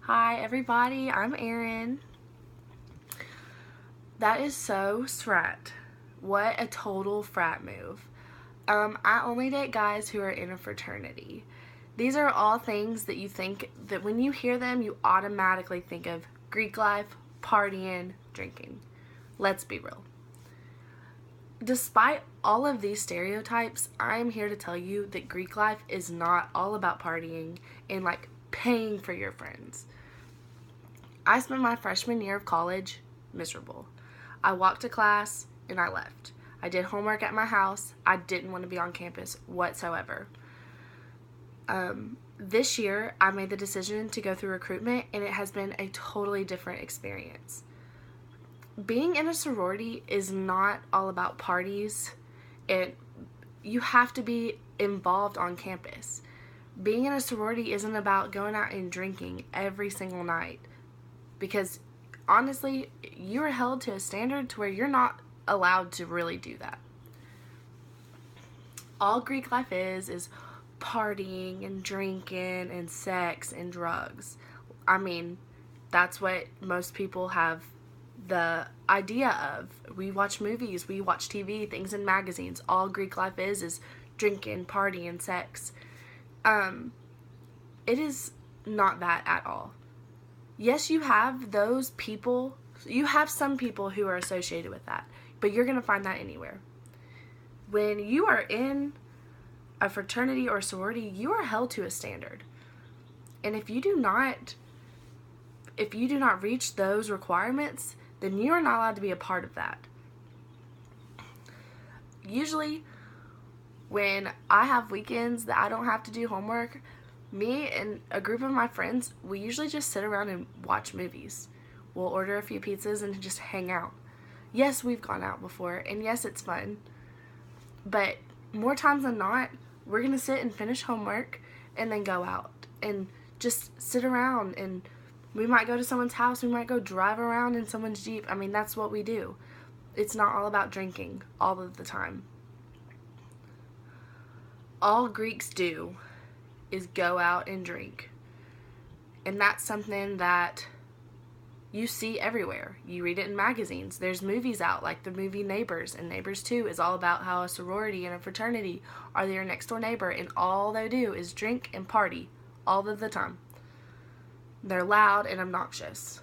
Hi everybody, I'm Erin. That is so frat. What a total frat move. I only date guys who are in a fraternity. These are all things that you think that when you hear them, you automatically think of Greek life, partying, drinking. Let's be real. Despite all of these stereotypes, I am here to tell you that Greek life is not all about partying and paying for your friends. I spent my freshman year of college miserable. I walked to class and I left. I did homework at my house. I didn't want to be on campus whatsoever. This year, I made the decision to go through recruitment, and it has been a totally different experience. Being in a sorority is not all about parties. You have to be involved on campus. Being in a sorority isn't about going out and drinking every single night, because honestly, you are held to a standard to where you're not allowed to really do that. All Greek life is partying and drinking and sex and drugs. I mean, that's what most people have the idea of. We watch movies, we watch TV, things in magazines. All Greek life is drinking, partying, sex. It is not that at all. Yes, you have those people, you have some people who are associated with that, but you're going to find that anywhere. When you are in a fraternity or sorority, you are held to a standard. And if you do not reach those requirements, then you are not allowed to be a part of that. Usually, when I have weekends that I don't have to do homework, me and a group of my friends, we usually just sit around and watch movies. We'll order a few pizzas and just hang out. Yes, we've gone out before, and yes, it's fun. But more times than not, we're going to sit and finish homework and then go out and just sit around, and we might go to someone's house, we might go drive around in someone's Jeep. I mean, that's what we do. It's not all about drinking all of the time. All Greeks do is go out and drink. And that's something that you see everywhere. You read it in magazines. There's movies out, like the movie Neighbors, and Neighbors 2 is all about how a sorority and a fraternity are their next door neighbor, and all they do is drink and party all of the time. They're loud and obnoxious.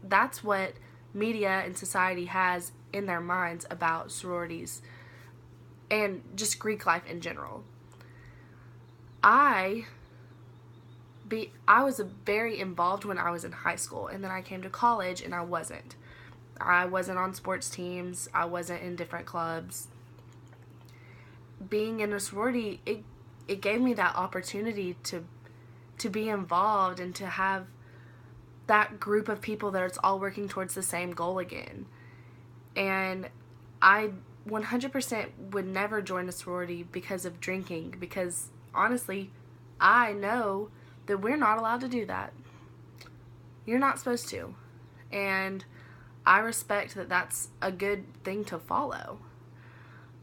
That's what media and society has in their minds about sororities and just Greek life in general. I was very involved when I was in high school, and then I came to college and I wasn't. I wasn't on sports teams. I wasn't in different clubs. Being in a sorority, it gave me that opportunity to be involved and to have that group of people that it's all working towards the same goal again. And I 100% would never join a sorority because of drinking, because honestly, I know that we're not allowed to do that. You're not supposed to. And I respect that that's a good thing to follow.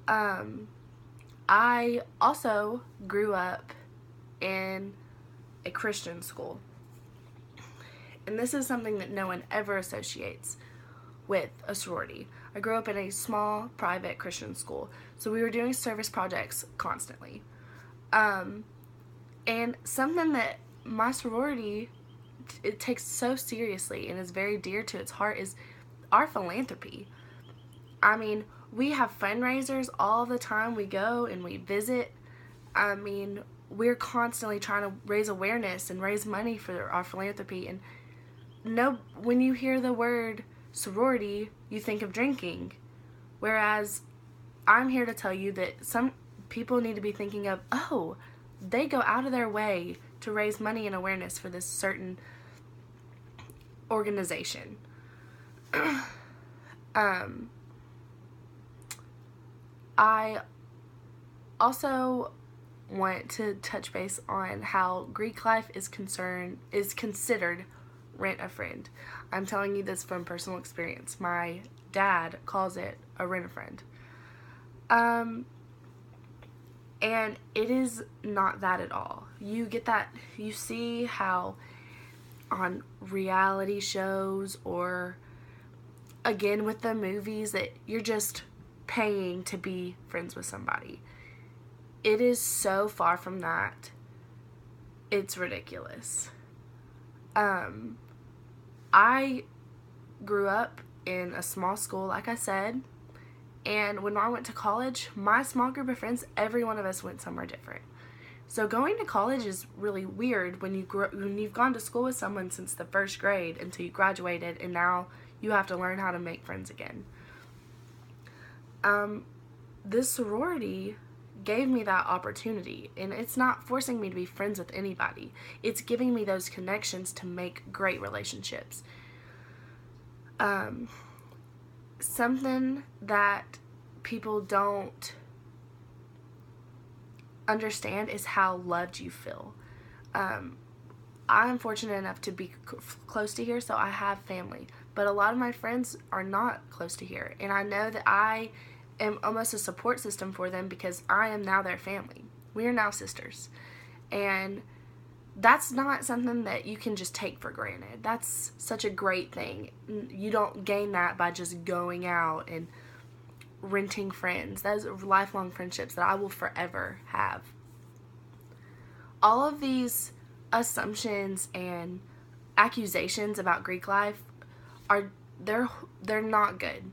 I also grew up in a Christian school. And this is something that no one ever associates with a sorority. I grew up in a small, private Christian school. So we were doing service projects constantly. And something that my sorority, it takes so seriously and is very dear to its heart is our philanthropy. I mean, we have fundraisers all the time. We go and we visit. I mean, we're constantly trying to raise awareness and raise money for our philanthropy. And when you hear the word sorority, you think of drinking. Whereas I'm here to tell you that some people need to be thinking of, oh, they go out of their way to raise money and awareness for this certain organization. I also want to touch base on how Greek life is considered rent a friend. I'm telling you this from personal experience. My dad calls it a rent a friend. And it is not that at all. You see how on reality shows, or again with the movies, that you're just paying to be friends with somebody. It is so far from that. It's ridiculous. I grew up in a small school, like I said, and when I went to college, my small group of friends, every one of us went somewhere different. So going to college is really weird when you've gone to school with someone since the first grade until you graduated, and now you have to learn how to make friends again. This sorority gave me that opportunity, and it's not forcing me to be friends with anybody. It's giving me those connections to make great relationships. Something that people don't understand is how loved you feel. I'm fortunate enough to be close to here, so I have family. But a lot of my friends are not close to here, and I know that I am almost a support system for them because I am now their family. We are now sisters. And that's not something that you can just take for granted. That's such a great thing. You don't gain that by just going out and renting friends. Those are lifelong friendships that I will forever have. All of these assumptions and accusations about Greek life they're not good.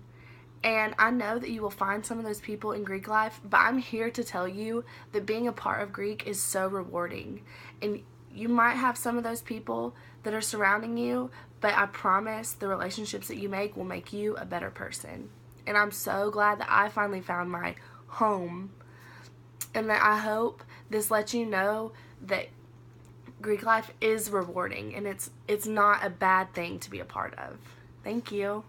And I know that you will find some of those people in Greek life, but I'm here to tell you that being a part of Greek is so rewarding. And you might have some of those people that are surrounding you, but I promise the relationships that you make will make you a better person. And I'm so glad that I finally found my home, and that I hope this lets you know that Greek life is rewarding, and it's not a bad thing to be a part of. Thank you.